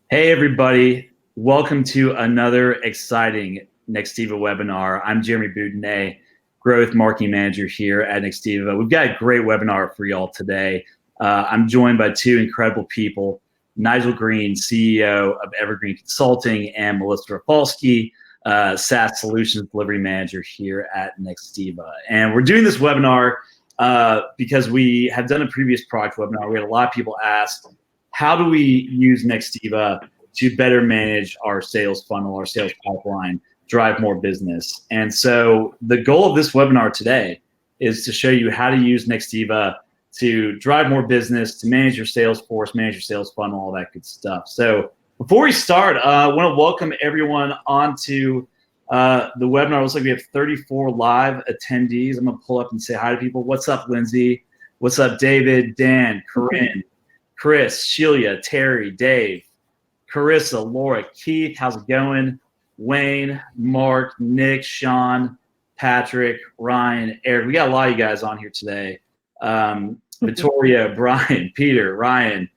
Hey, everybody. Welcome to another exciting Nextiva webinar. I'm Jeremy Boudinais, Growth Marketing Manager here at Nextiva. We've got a great webinar for y'all today. I'm joined by two incredible people, Nigel Green, CEO of Evergreen Consulting, and Melissa Rafalski, SaaS Solutions Delivery Manager here at Nextiva. And we're doing this webinar because we have done a previous product webinar. We had a lot of people ask, how do we use Nextiva to better manage our sales funnel, our sales pipeline, drive more business? And so the goal of this webinar today is to show you how to use Nextiva to drive more business, to manage your sales force, manage your sales funnel, all that good stuff. So before we start, I want to welcome everyone onto the webinar. It looks like we have 34 live attendees. I'm going to pull up and say hi to people. What's up, Lindsay? What's up, David, Dan, Corinne, Chris, Shelia, Terry, Dave, Carissa, Laura, Keith, how's it going? Wayne, Mark, Nick, Sean, Patrick, Ryan, Eric. We got a lot of you guys on here today. Victoria, Brian, Peter, Ryan,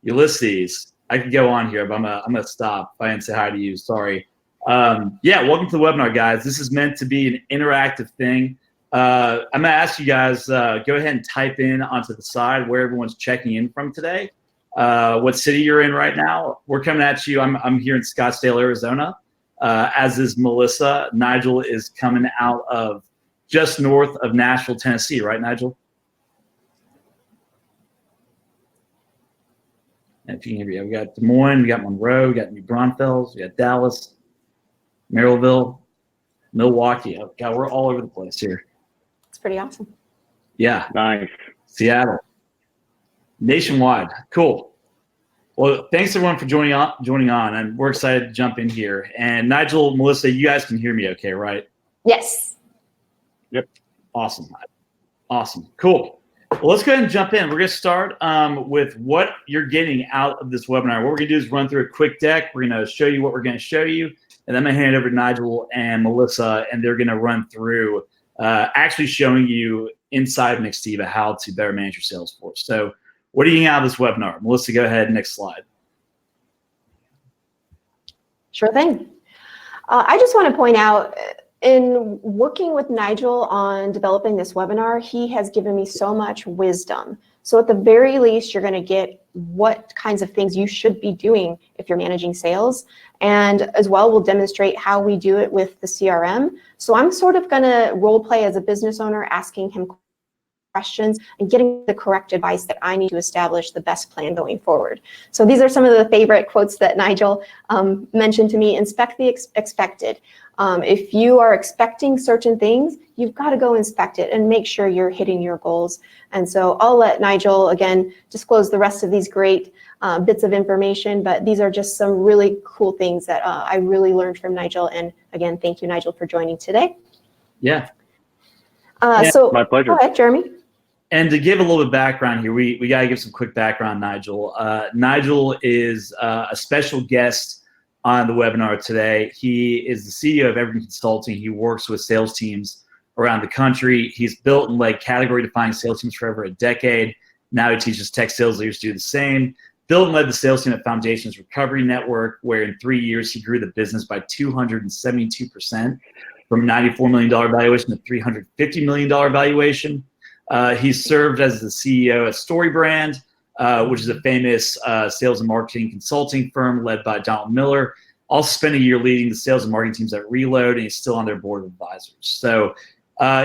Ulysses. I could go on here, but I'm gonna stop. If I didn't say hi to you, sorry. Yeah, welcome to the webinar, guys. This is meant to be an interactive thing. I'm gonna ask you guys, go ahead and type in onto the side where everyone's checking in from today, what city you're in right now. We're coming at you. I'm here in Scottsdale, Arizona, as is Melissa. Nigel is coming out of just north of Nashville, Tennessee, right, Nigel? And if you can hear me, we got Des Moines, we got Monroe, we got New Braunfels, we got Dallas, Merrillville, Milwaukee. Oh, God, we're all over the place here. Pretty awesome. Yeah. Nice. Seattle. Nationwide. Cool. Well, thanks everyone for joining on, and we're excited to jump in here. And Nigel, Melissa, you guys can hear me okay, right? Yes. Yep. Awesome. Cool. Well, let's go ahead and jump in. We're going to start with what you're getting out of this webinar. What we're going to do is run through a quick deck. We're going to show you what we're going to show you, and then I'm going to hand it over to Nigel and Melissa, and they're going to run through actually showing you inside of Nextiva how to better manage your sales force. So what are you getting out of this webinar? Melissa, go ahead, next slide. Sure thing. I just want to point out, in working with Nigel on developing this webinar, he has given me so much wisdom. So at the very least, you're going to get what kinds of things you should be doing if you're managing sales. And as well, we'll demonstrate how we do it with the CRM. So I'm sort of going to role play as a business owner, asking him questions and getting the correct advice that I need to establish the best plan going forward. So these are some of the favorite quotes that Nigel mentioned to me. Inspect the expected. If you are expecting certain things, you've got to go inspect it and make sure you're hitting your goals. And so I'll let Nigel, again, disclose the rest of these great bits of information, but these are just some really cool things that I really learned from Nigel. And again, thank you, Nigel, for joining today. Yeah. So my pleasure. Go ahead, Jeremy. And to give a little bit of background here, we got to give some quick background, Nigel. Nigel is a special guest on the webinar today. He is the CEO of Evergreen Consulting. He works with sales teams around the country. He's built and led category-defining sales teams for over a decade. Now he teaches tech sales leaders to do the same. Built and led the sales team at Foundations Recovery Network, where in 3 years he grew the business by 272%, from $94 million valuation to $350 million valuation. He's served as the CEO at StoryBrand, which is a famous sales and marketing consulting firm led by Donald Miller. Also spent a year leading the sales and marketing teams at Reload, and he's still on their board of advisors. So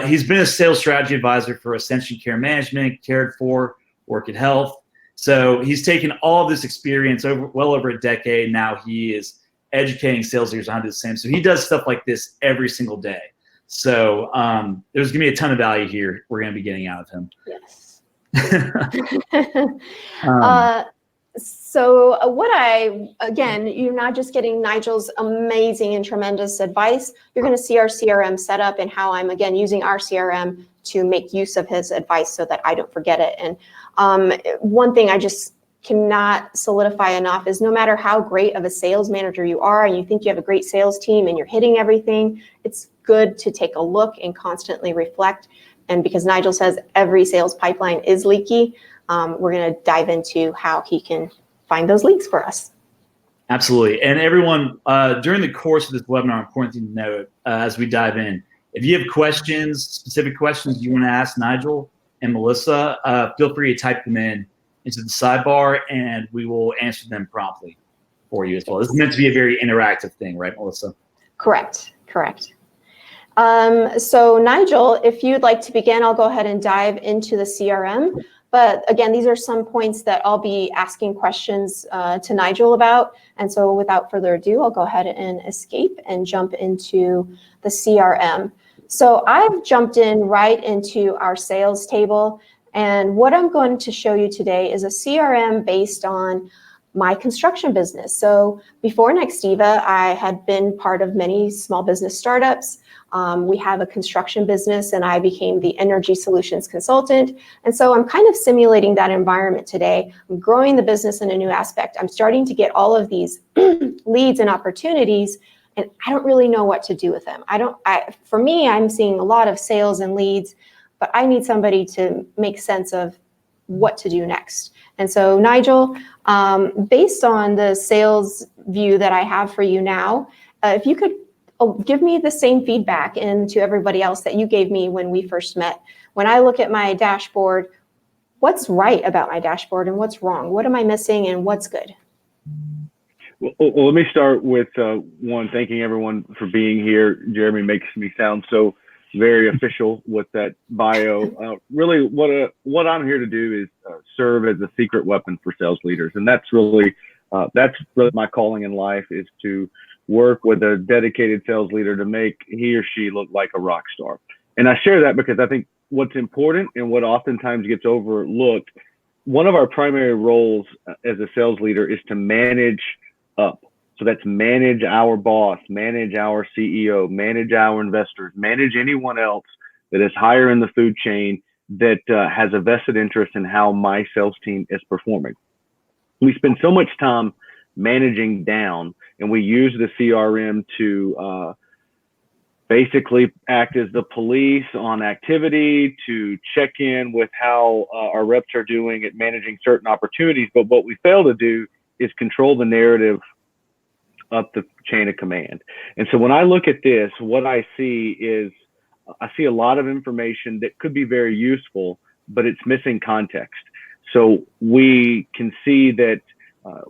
he's been a sales strategy advisor for Ascension Care Management, Cared For, Work at Health. So he's taken all of this experience well over a decade. Now he is educating sales leaders on how to do the same. So he does stuff like this every single day. So there's going to be a ton of value here we're going to be getting out of him. Yes. So again, you're not just getting Nigel's amazing and tremendous advice. You're going to see our CRM setup and how I'm, again, using our CRM to make use of his advice so that I don't forget it. And one thing I just cannot solidify enough is no matter how great of a sales manager you are and you think you have a great sales team and you're hitting everything, it's good to take a look and constantly reflect. And because Nigel says every sales pipeline is leaky, we're going to dive into how he can find those leaks for us. Absolutely. And everyone, during the course of this webinar, important thing to note as we dive in, if you have questions, specific questions you want to ask Nigel and Melissa, feel free to type them in into the sidebar and we will answer them promptly for you as well. This is meant to be a very interactive thing, right, Melissa? Correct. So Nigel, if you'd like to begin, I'll go ahead and dive into the CRM. But again, these are some points that I'll be asking questions to Nigel about. And so without further ado, I'll go ahead and escape and jump into the CRM. So I've jumped in right into our sales table. And what I'm going to show you today is a CRM based on my construction business. So before Nextiva, I had been part of many small business startups. We have a construction business and I became the energy solutions consultant. And so I'm kind of simulating that environment today. I'm growing the business in a new aspect. I'm starting to get all of these leads and opportunities, and I don't really know what to do with them. For me, I'm seeing a lot of sales and leads, but I need somebody to make sense of what to do next. And so Nigel, based on the sales view that I have for you now, if you could give me the same feedback and to everybody else that you gave me when we first met. When I look at my dashboard, what's right about my dashboard and what's wrong? What am I missing and what's good? Well, let me start with one, thanking everyone for being here. Jeremy makes me sound so very official with that bio. Really, what I'm here to do is serve as a secret weapon for sales leaders, and that's really my calling in life, is to work with a dedicated sales leader to make he or she look like a rock star. And I share that because I think what's important and what oftentimes gets overlooked, one of our primary roles as a sales leader is to manage up. So that's manage our boss, manage our CEO, manage our investors, manage anyone else that is higher in the food chain that has a vested interest in how my sales team is performing. We spend so much time managing down, and we use the CRM to basically act as the police on activity, to check in with how our reps are doing at managing certain opportunities. But what we fail to do is control the narrative up the chain of command. And so when I look at this, what I see is a lot of information that could be very useful, but it's missing context. So we can see that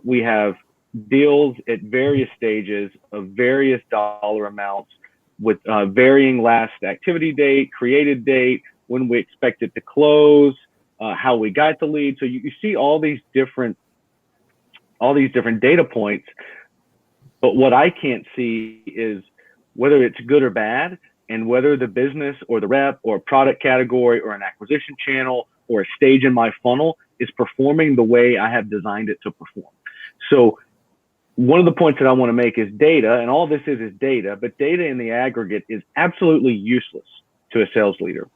we have deals at various stages of various dollar amounts with varying last activity date, created date, when we expect it to close, how we got the lead. So you see all these different data points, but what I can't see is whether it's good or bad, and whether the business or the rep or product category or an acquisition channel or a stage in my funnel is performing the way I have designed it to perform. So one of the points that I want to make is data, and all this is data, but data in the aggregate is absolutely useless to a sales leader.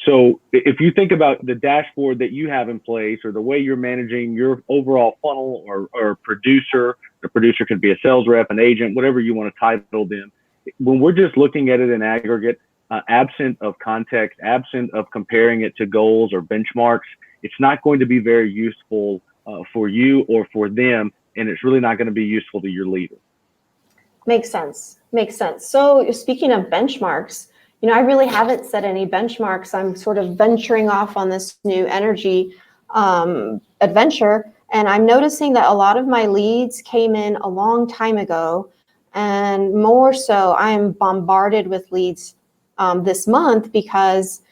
So if you think about the dashboard that you have in place, or the way you're managing your overall funnel or producer, the producer could be a sales rep, an agent, whatever you want to title them. When we're just looking at it in aggregate, absent of context, absent of comparing it to goals or benchmarks, it's not going to be very useful for you or for them, and it's really not going to be useful to your leader. Makes sense. So speaking of benchmarks, I really haven't set any benchmarks. I'm sort of venturing off on this new energy adventure, and I'm noticing that a lot of my leads came in a long time ago, and more so, I am bombarded with leads this month because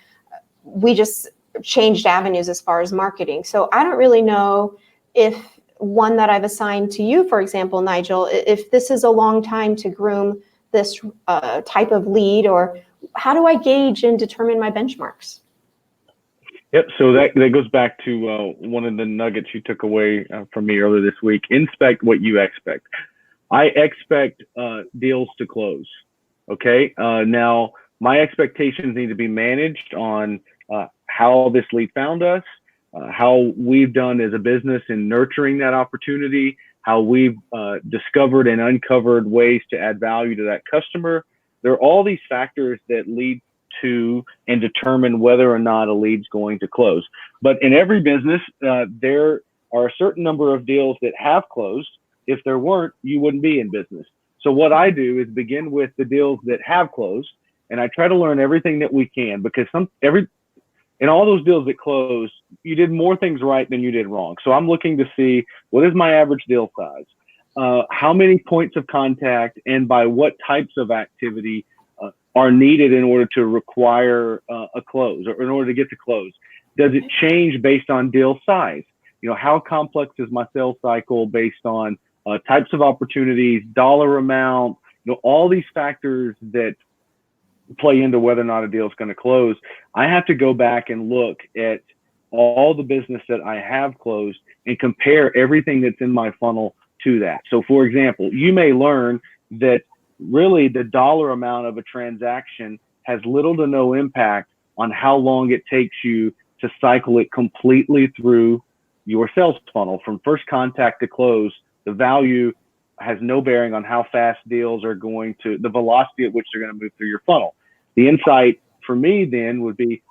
we just changed avenues as far as marketing. So I don't really know if one that I've assigned to you, for example, Nigel, if this is a long time to groom this type of lead, or how do I gauge and determine my benchmarks? Yep. So that goes back to one of the nuggets you took away from me earlier this week. Inspect what you expect. I expect deals to close. Okay. Now, my expectations need to be managed on how this lead found us, how we've done as a business in nurturing that opportunity, how we've discovered and uncovered ways to add value to that customer. There are all these factors that lead to and determine whether or not a lead's going to close. But in every business, there are a certain number of deals that have closed, If there weren't, you wouldn't be in business. So what I do is begin with the deals that have closed, and I try to learn everything that we can, because in all those deals that closed, you did more things right than you did wrong. So I'm looking to see, what is my average deal size? How many points of contact and by what types of activity are needed in order to require a close, or in order to get to close? Does it change based on deal size? How complex is my sales cycle based on types of opportunities, dollar amount, all these factors that play into whether or not a deal is going to close. I have to go back and look at all the business that I have closed and compare everything that's in my funnel to that. So for example, you may learn that really the dollar amount of a transaction has little to no impact on how long it takes you to cycle it completely through your sales funnel from first contact to close. The value has no bearing on how fast deals are going to, the velocity at which they're going to move through your funnel. The insight for me then would be,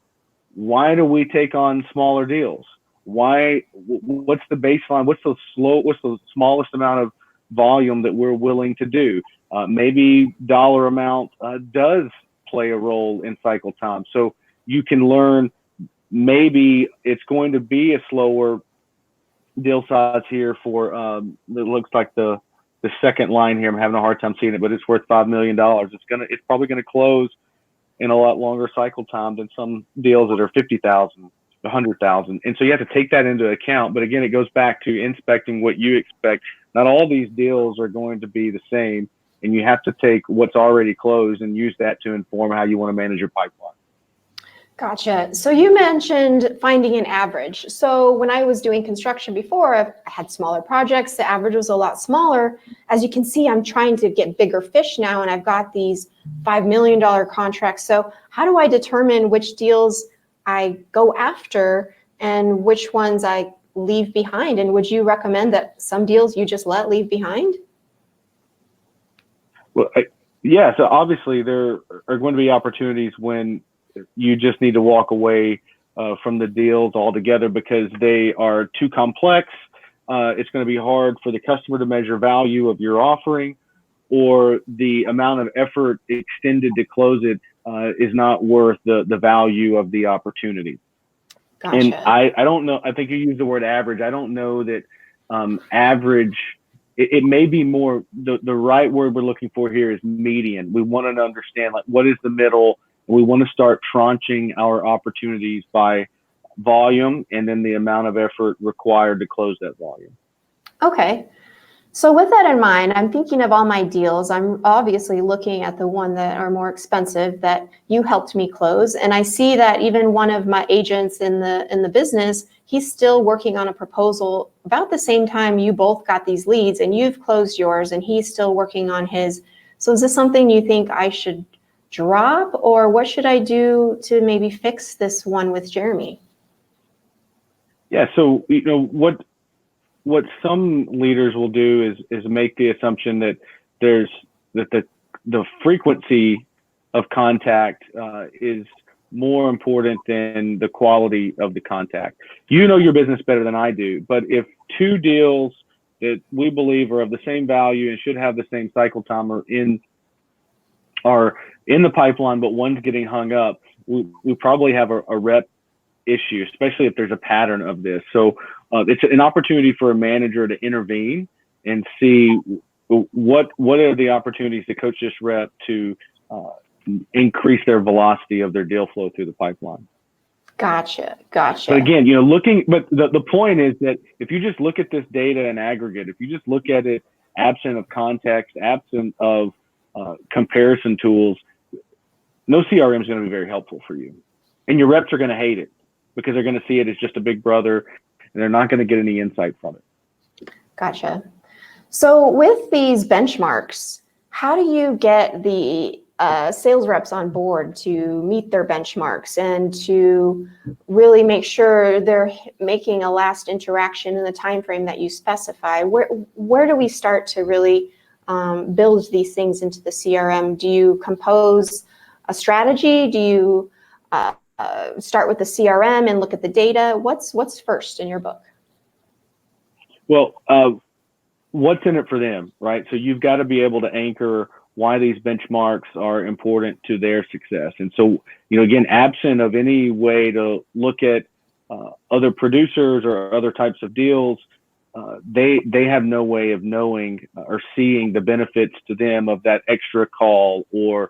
why do we take on smaller deals? What's the baseline? What's the smallest amount of volume that we're willing to do? Maybe dollar amount does play a role in cycle time. So you can learn, maybe it's going to be a slower deal size here for, it looks like the second line here, I'm having a hard time seeing it, but it's worth $5 million. It's probably going to close in a lot longer cycle time than some deals that are 50,000, 100,000. And so you have to take that into account. But again, it goes back to inspecting what you expect. Not all these deals are going to be the same, and you have to take what's already closed and use that to inform how you want to manage your pipeline. Gotcha. So you mentioned finding an average. So when I was doing construction before, I had smaller projects. The average was a lot smaller. As you can see, I'm trying to get bigger fish now, and I've got these $5 million contracts. So how do I determine which deals I go after and which ones I leave behind? And would you recommend that some deals you just leave behind? Well, yeah. So obviously there are going to be opportunities when you just need to walk away from the deals altogether because they are too complex. It's going to be hard for the customer to measure value of your offering, or the amount of effort extended to close it is not worth the value of the opportunity. Gotcha. And I don't know, I think you used the word average. I don't know that average, it may be more, the right word we're looking for here is median. We want to understand, like, what is the middle? We want to start tranching our opportunities by volume and then the amount of effort required to close that volume. Okay. So with that in mind, I'm thinking of all my deals. I'm obviously looking at the one that are more expensive that you helped me close. And I see that even one of my agents in the business, he's still working on a proposal about the same time you both got these leads, and you've closed yours and he's still working on his. So is this something you think I should drop, or what should I do to maybe fix this one with Jeremy? Yeah, so what some leaders will do is make the assumption that the frequency of contact is more important than the quality of the contact. You know your business better than I do, but if two deals that we believe are of the same value and should have the same cycle time are in the pipeline, but one's getting hung up, we probably have a rep issue, especially if there's a pattern of this. So it's an opportunity for a manager to intervene and see what are the opportunities to coach this rep to increase their velocity of their deal flow through the pipeline. Gotcha. But again, but the point is that if you just look at this data in aggregate, if you just look at it absent of context, absent of comparison tools, no CRM is going to be very helpful for you. And your reps are going to hate it because they're going to see it as just a big brother and they're not going to get any insight from it. Gotcha. So with these benchmarks, how do you get the sales reps on board to meet their benchmarks and to really make sure they're making a last interaction in the time frame that you specify? Where do we start to really build these things into the CRM? Do you compose a strategy? Do you start with the CRM and look at the data? What's first in your book? Well, what's in it for them, right? So you've got to be able to anchor why these benchmarks are important to their success. And so, again, absent of any way to look at other producers or other types of deals, they have no way of knowing or seeing the benefits to them of that extra call, or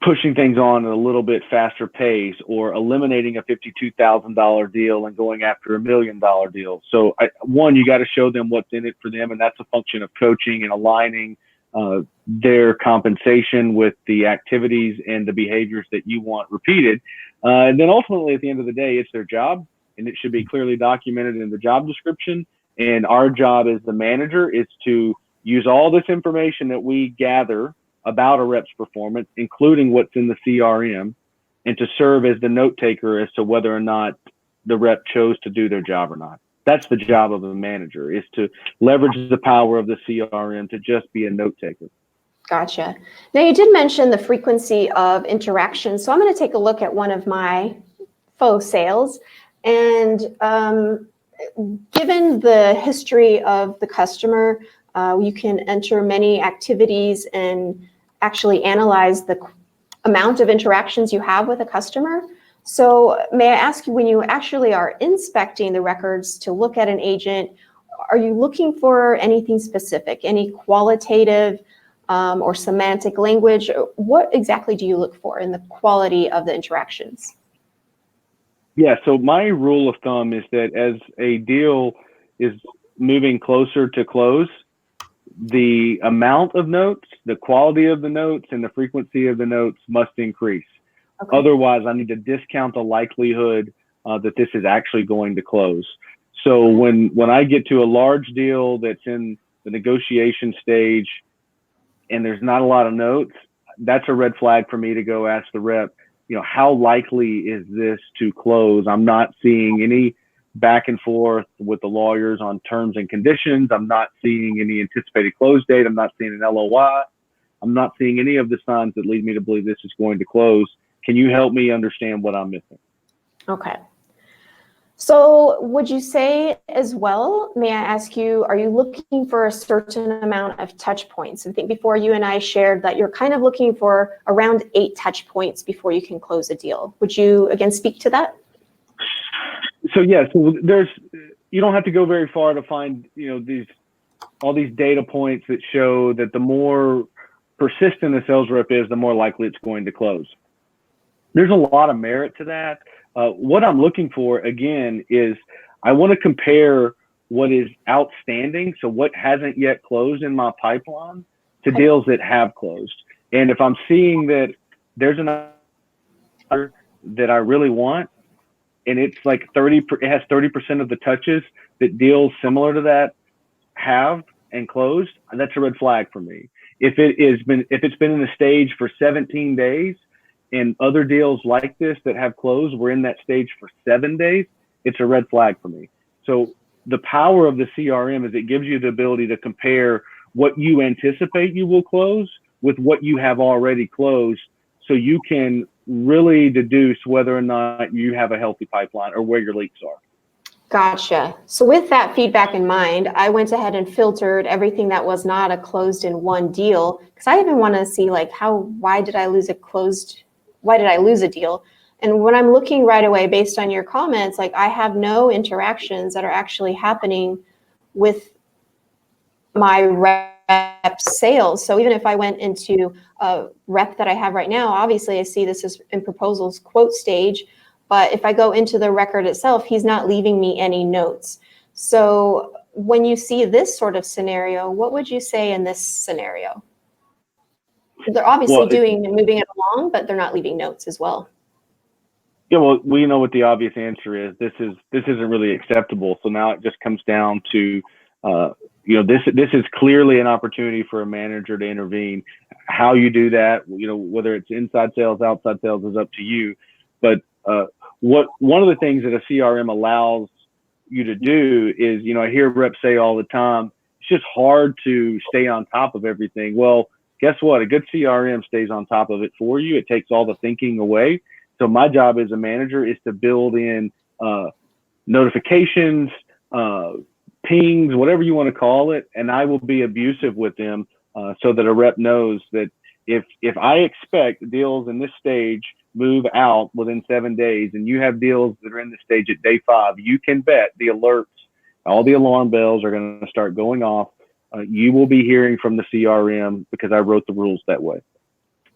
pushing things on at a little bit faster pace, or eliminating a $52,000 deal and going after $1 million deal. So you got to show them what's in it for them. And that's a function of coaching and aligning their compensation with the activities and the behaviors that you want repeated. And then ultimately, at the end of the day, it's their job, and it should be clearly documented in the job description. And our job as the manager is to use all this information that we gather about a rep's performance, including what's in the CRM, and to serve as the note taker as to whether or not the rep chose to do their job or not. That's the job of a manager, is to leverage the power of the CRM to just be a note taker. Gotcha. Now, you did mention the frequency of interaction. So I'm going to take a look at one of my faux sales. And given the history of the customer, you can enter many activities and actually analyze the amount of interactions you have with a customer. So may I ask you, when you actually are inspecting the records to look at an agent, are you looking for anything specific, any qualitative or semantic language? What exactly do you look for in the quality of the interactions? Yeah, so my rule of thumb is that as a deal is moving closer to close, the amount of notes, the quality of the notes, and the frequency of the notes must increase. Okay. Otherwise, I need to discount the likelihood that this is actually going to close. So when I get to a large deal that's in the negotiation stage and there's not a lot of notes, that's a red flag for me to go ask the rep, how likely is this to close? I'm not seeing any back and forth with the lawyers on terms and conditions. I'm not seeing any anticipated close date. I'm not seeing an LOI. I'm not seeing any of the signs that lead me to believe this is going to close. Can you help me understand what I'm missing? Okay. So would you say as well, may I ask you, are you looking for a certain amount of touch points? I think before you and I shared that you're kind of looking for around 8 touch points before you can close a deal. Would you again speak to that? So you don't have to go very far to find, all these data points that show that the more persistent a sales rep is, the more likely it's going to close. There's a lot of merit to that. What I'm looking for, again, is I want to compare what is outstanding, so what hasn't yet closed in my pipeline, to deals that have closed. And if I'm seeing that there's an offer that I really want, and it's like it has 30% of the touches that deals similar to that have and closed, that's a red flag for me. If it's been in the stage for 17 days, and other deals like this that have closed were in that stage for 7 days, it's a red flag for me. So the power of the CRM is it gives you the ability to compare what you anticipate you will close with what you have already closed, so you can really deduce whether or not you have a healthy pipeline or where your leaks are. Gotcha. So with that feedback in mind, I went ahead and filtered everything that was not a closed in one deal, because I even want to see why did I lose a deal? And when I'm looking right away based on your comments, I have no interactions that are actually happening with my rep sales. So even if I went into a rep that I have right now, obviously I see this is in proposals quote stage, but if I go into the record itself, he's not leaving me any notes. So when you see this sort of scenario, what would you say in this scenario? They're obviously moving it along, but they're not leaving notes as well. Yeah, well, we know what the obvious answer is. This isn't really acceptable. So now it just comes down to, this is clearly an opportunity for a manager to intervene. How you do that, whether it's inside sales, outside sales, is up to you. But one of the things that a CRM allows you to do is, I hear reps say all the time, it's just hard to stay on top of everything. Well, guess what? A good CRM stays on top of it for you. It takes all the thinking away. So my job as a manager is to build in notifications, pings, whatever you want to call it, and I will be abusive with them so that a rep knows that if I expect deals in this stage move out within 7 days, and you have deals that are in this stage at day 5, you can bet the alerts, all the alarm bells are going to start going off. You will be hearing from the CRM because I wrote the rules that way.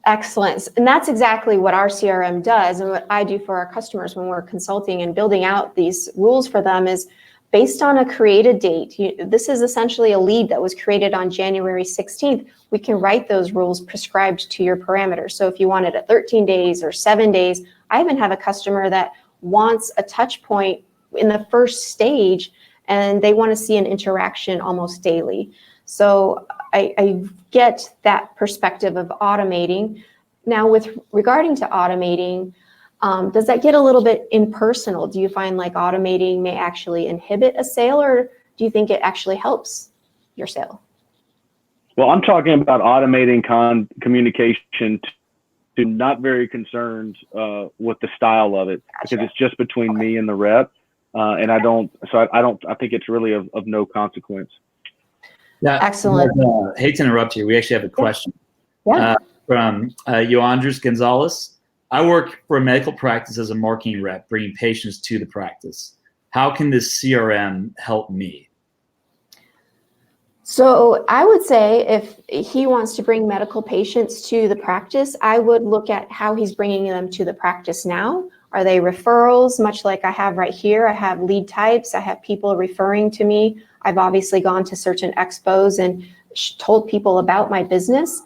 Excellent. And that's exactly what our CRM does, and what I do for our customers when we're consulting and building out these rules for them is based on a created date. This is essentially a lead that was created on January 16th. We can write those rules prescribed to your parameters. So if you want it at 13 days or 7 days, I even have a customer that wants a touch point in the first stage, and they want to see an interaction almost daily. So I get that perspective of automating. Now, with regarding to automating, does that get a little bit impersonal? Do you find like automating may actually inhibit a sale, or do you think it actually helps your sale? Well, I'm talking about automating communication to not very concerned with the style of it, because it's just between me and the rep. And I think it's really of no consequence. Yeah, excellent. Hate to interrupt you. We actually have a question from Yoandres Gonzalez. I work for a medical practice as a marketing rep, bringing patients to the practice. How can this CRM help me? So I would say if he wants to bring medical patients to the practice, I would look at how he's bringing them to the practice now. Are they referrals, much like I have right here? I have lead types. I have people referring to me. I've obviously gone to certain expos and told people about my business.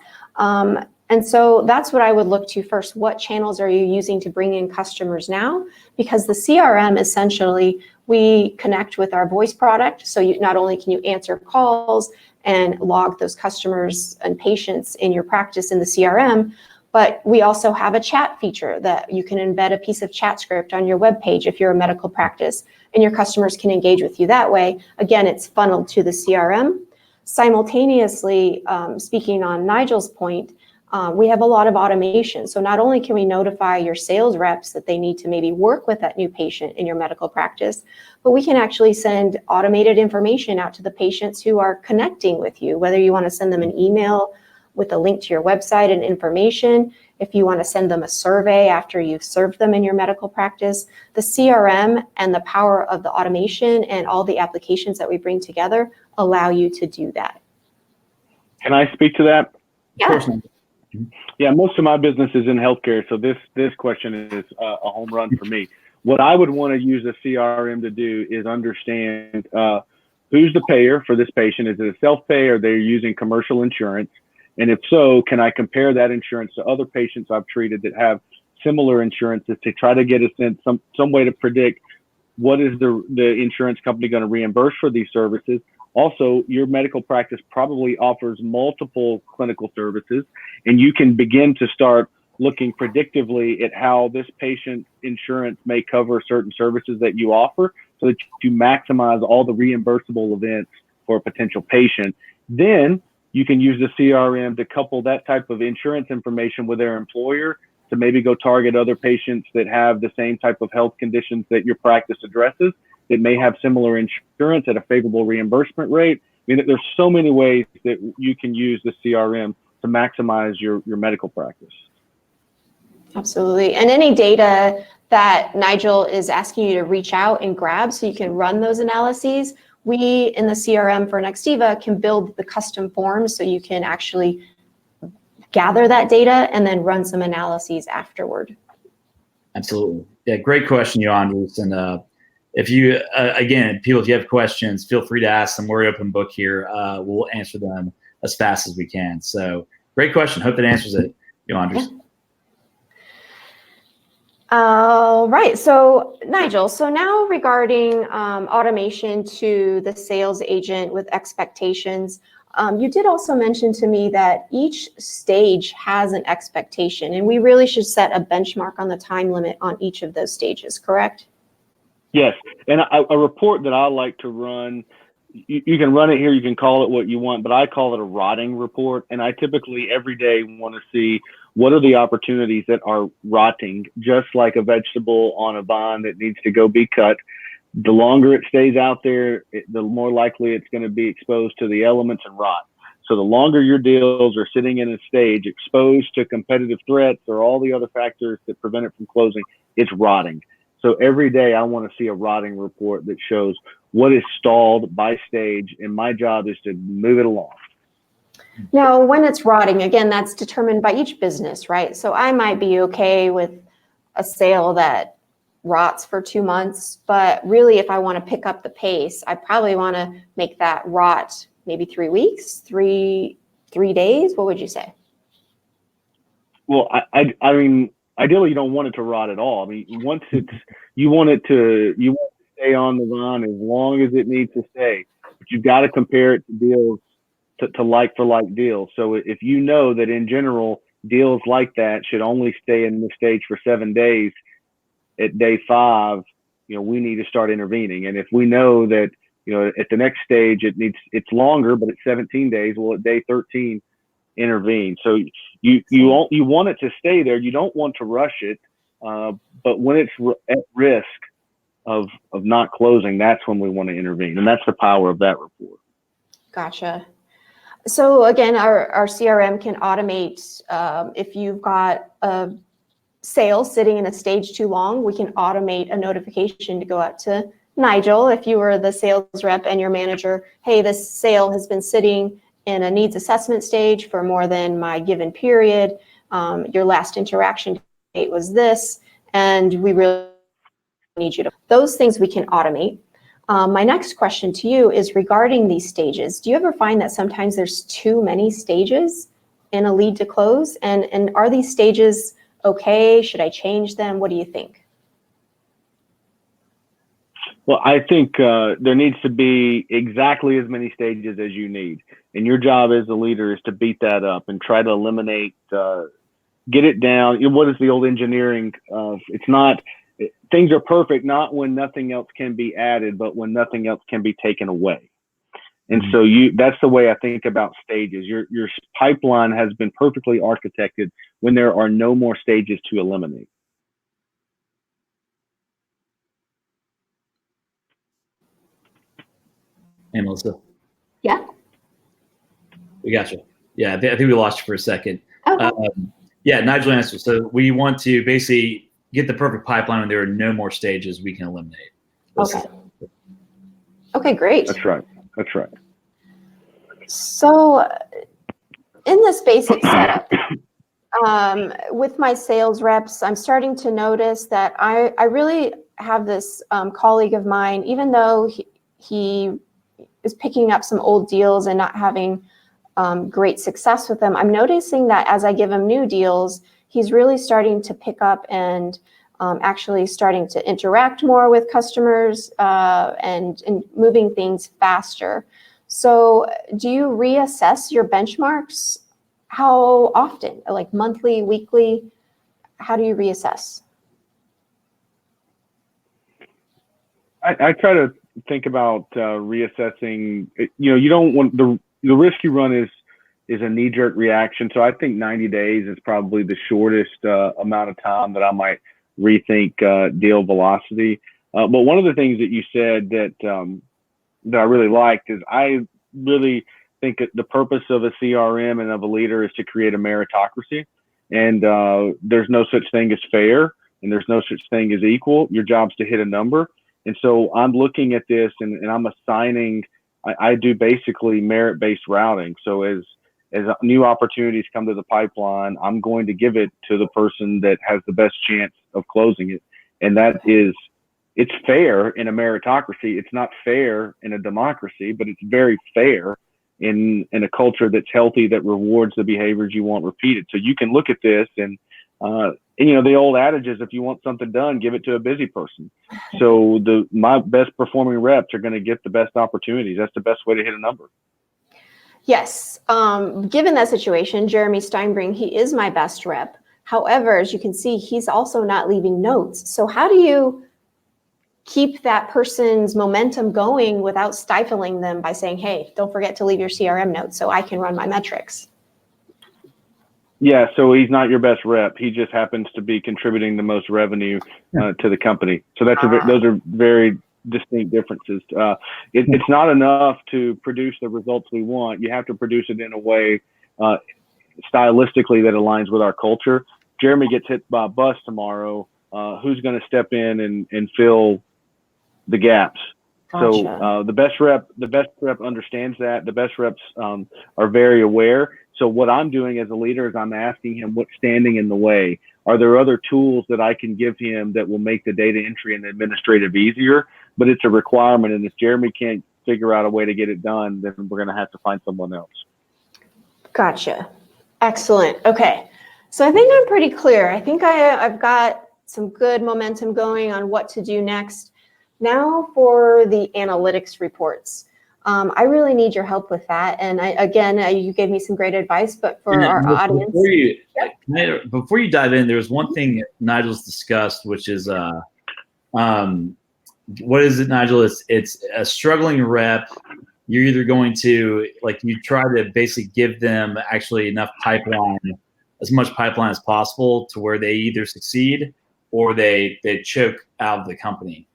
And so that's what I would look to first. What channels are you using to bring in customers now? Because the CRM, essentially, we connect with our voice product. So not only can you answer calls and log those customers and patients in your practice in the CRM, but we also have a chat feature that you can embed a piece of chat script on your web page if you're a medical practice, and your customers can engage with you that way. Again, it's funneled to the CRM. Simultaneously, speaking on Nigel's point, we have a lot of automation. So not only can we notify your sales reps that they need to maybe work with that new patient in your medical practice, but we can actually send automated information out to the patients who are connecting with you, whether you want to send them an email with a link to your website and information, if you want to send them a survey after you've served them in your medical practice. The CRM and the power of the automation and all the applications that we bring together allow you to do that. Can I speak to that? Yeah. Yeah, most of my business is in healthcare, so this question is a home run for me. What I would want to use a CRM to do is understand who's the payer for this patient. Is it a self-pay, or they're using commercial insurance? And if so, can I compare that insurance to other patients I've treated that have similar insurances to try to get a sense, some way to predict what is the insurance company going to reimburse for these services. Also, your medical practice probably offers multiple clinical services, and you can begin to start looking predictively at how this patient's insurance may cover certain services that you offer, so that you maximize all the reimbursable events for a potential patient. Then you can use the CRM to couple that type of insurance information with their employer to maybe go target other patients that have the same type of health conditions that your practice addresses, that may have similar insurance at a favorable reimbursement rate. I mean, there's so many ways that you can use the CRM to maximize your medical practice. Absolutely. And any data that Nigel is asking you to reach out and grab so you can run those analyses, we in the CRM for Nextiva can build the custom forms so you can actually gather that data and then run some analyses afterward. Absolutely. Yeah, great question, Yoandres. And if you, again, people, if you have questions, feel free to ask them. We're an open book here. We'll answer them as fast as we can. So great question. Hope that answers it, Yoandres. Yeah. All right, so Nigel, so now regarding automation to the sales agent with expectations, you did also mention to me that each stage has an expectation, and we really should set a benchmark on the time limit on each of those stages, correct? Yes, and a report that I like to run, you can run it here, you can call it what you want, but I call it a rotting report, and I typically every day want to see what are the opportunities that are rotting, just like a vegetable on a vine that needs to go be cut. The longer it stays out there, the more likely it's going to be exposed to the elements and rot. So the longer your deals are sitting in a stage exposed to competitive threats or all the other factors that prevent it from closing, it's rotting. So every day I want to see a rotting report that shows what is stalled by stage, and my job is to move it along. Now, when it's rotting, again, that's determined by each business, right? So I might be okay with a sale that rots for 2 months, but really if I want to pick up the pace, I probably want to make that rot maybe 3 weeks, three days. What would you say? Well, I mean, ideally you don't want it to rot at all. I mean, once you want it to stay on the run as long as it needs to stay, but you've got to compare it to deals to like for like deals. So if you know that in general deals like that should only stay in the stage for 7 days, at day 5, we need to start intervening. And if we know that, at the next stage it's longer, but it's 17 days, well, at day 13, intervene. So you want it to stay there. You don't want to rush it, but when it's at risk of not closing, that's when we want to intervene, and that's the power of that report. Gotcha. So again, our CRM can automate if you've got a sale sitting in a stage too long, we can automate a notification to go out to Nigel, if you were the sales rep and your manager, hey, this sale has been sitting in a needs assessment stage for more than my given period. Your last interaction date was this, and we really need you to. Those things we can automate. My next question to you is regarding these stages. Do you ever find that sometimes there's too many stages in a lead to close? And are these stages okay? Should I change them? What do you think? Well, I think there needs to be exactly as many stages as you need. And your job as a leader is to beat that up and try to eliminate, get it down. What is the old engineering of? It's not, things are perfect, not when nothing else can be added, but when nothing else can be taken away. And so that's the way I think about stages. Your pipeline has been perfectly architected when there are no more stages to eliminate. Hey, Melissa. Yeah. We got you. Yeah, I think we lost you for a second. Okay. Yeah, Nigel answered. So we want to basically get the perfect pipeline when there are no more stages we can eliminate. Okay. Okay, great. That's right. That's right. So in this basic setup, with my sales reps, I'm starting to notice that I really have this colleague of mine, even though he is picking up some old deals and not having great success with them, I'm noticing that as I give him new deals, he's really starting to pick up and actually starting to interact more with customers and moving things faster. So do you reassess your benchmarks? How often? Like monthly, weekly? How do you reassess? I try to think about reassessing. You don't want the risk you run is a knee-jerk reaction. So I think 90 days is probably the shortest amount of time that I might rethink deal velocity. But one of the things that you said that I really liked is I really think that the purpose of a CRM and of a leader is to create a meritocracy. And there's no such thing as fair, and there's no such thing as equal. Your job's to hit a number. And so I'm looking at this and I'm assigning, I do basically merit-based routing. So as new opportunities come to the pipeline, I'm going to give it to the person that has the best chance of closing it. And that is, it's fair in a meritocracy. It's not fair in a democracy, but it's very fair in a culture that's healthy, that rewards the behaviors you want repeated. So you can look at this and the old adage is, if you want something done, give it to a busy person. So my best performing reps are going to get the best opportunities. That's the best way to hit a number. Yes. Given that situation, Jeremy Steinbring, he is my best rep. However, as you can see, he's also not leaving notes. So how do you keep that person's momentum going without stifling them by saying, hey, don't forget to leave your CRM notes so I can run my metrics? Yeah, so he's not your best rep. He just happens to be contributing the most revenue to the company. So those are very distinct differences. It's not enough to produce the results we want. You have to produce it in a way stylistically that aligns with our culture. Jeremy gets hit by a bus tomorrow. Who's going to step in and fill the gaps? Gotcha. So the best rep understands that. The best reps are very aware. So what I'm doing as a leader is I'm asking him what's standing in the way. Are there other tools that I can give him that will make the data entry and administrative easier? But it's a requirement, and if Jeremy can't figure out a way to get it done, then we're going to have to find someone else. Gotcha. Excellent. Okay. So I think I'm pretty clear. I think I've got some good momentum going on what to do next. Now for the analytics reports. I really need your help with that. And you gave me some great advice, but for our audience. Before you dive in, there's one thing that Nigel's discussed, which is, what is it, Nigel? It's a struggling rep. You're either going to, you try to basically give them actually enough pipeline, as much pipeline as possible to where they either succeed or they choke out of the company.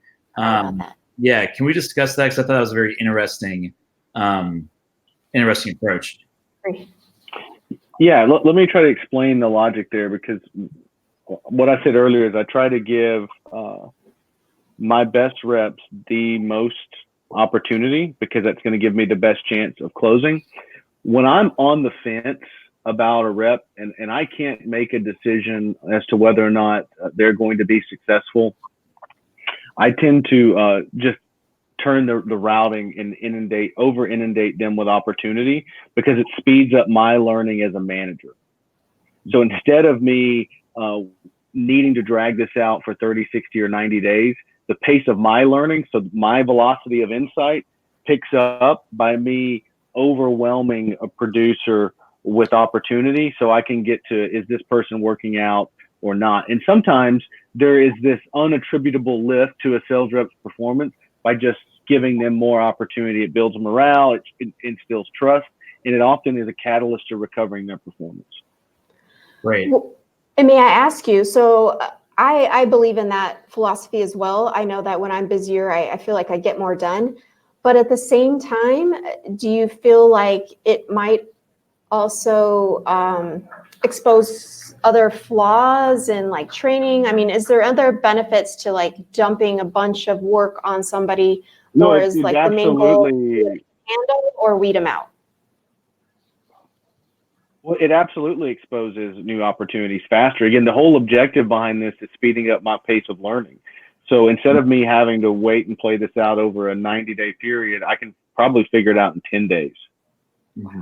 Yeah, can we discuss that? Because I thought that was a very interesting approach. Great. Yeah, let me try to explain the logic there, because what I said earlier is I try to give my best reps the most opportunity, because that's going to give me the best chance of closing. When I'm on the fence about a rep and I can't make a decision as to whether or not they're going to be successful, I tend to just turn the routing and over inundate them with opportunity, because it speeds up my learning as a manager. So instead of me needing to drag this out for 30, 60, or 90 days, the pace of my learning, so my velocity of insight, picks up by me overwhelming a producer with opportunity, so I can get to, is this person working out or not? And sometimes there is this unattributable lift to a sales rep's performance by just giving them more opportunity. It builds morale, it instills trust, and it often is a catalyst to recovering their performance. Great. Well, and may I ask you, so I believe in that philosophy as well. I know that when I'm busier, I feel like I get more done. But at the same time, do you feel like it might also expose other flaws in training? I mean, is there other benefits to dumping a bunch of work on somebody, or is the main goal to handle or weed them out? Well, it absolutely exposes new opportunities faster. Again, the whole objective behind this is speeding up my pace of learning. So instead of me having to wait and play this out over a 90-day period, I can probably figure it out in 10 days. Mm-hmm.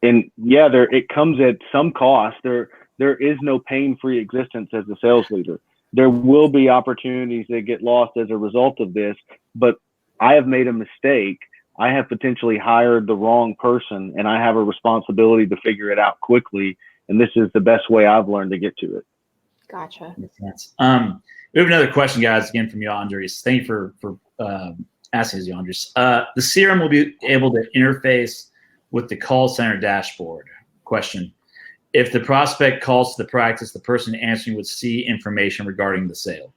And yeah, it comes at some cost. There is no pain-free existence as a sales leader. There will be opportunities that get lost as a result of this, but I have made a mistake. I have potentially hired the wrong person, and I have a responsibility to figure it out quickly. And this is the best way I've learned to get to it. Gotcha. Makes sense. We have another question, guys, again from you, Andres. Thank you for asking us, Andres. The CRM will be able to interface with the call center dashboard. Question: if the prospect calls to the practice, the person answering would see information regarding the sale.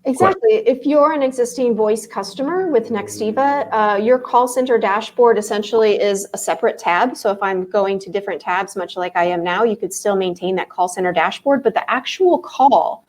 Exactly. If you're an existing voice customer with Nextiva, your call center dashboard essentially is a separate tab. So if I'm going to different tabs, much like I am now, you could still maintain that call center dashboard, but the actual call,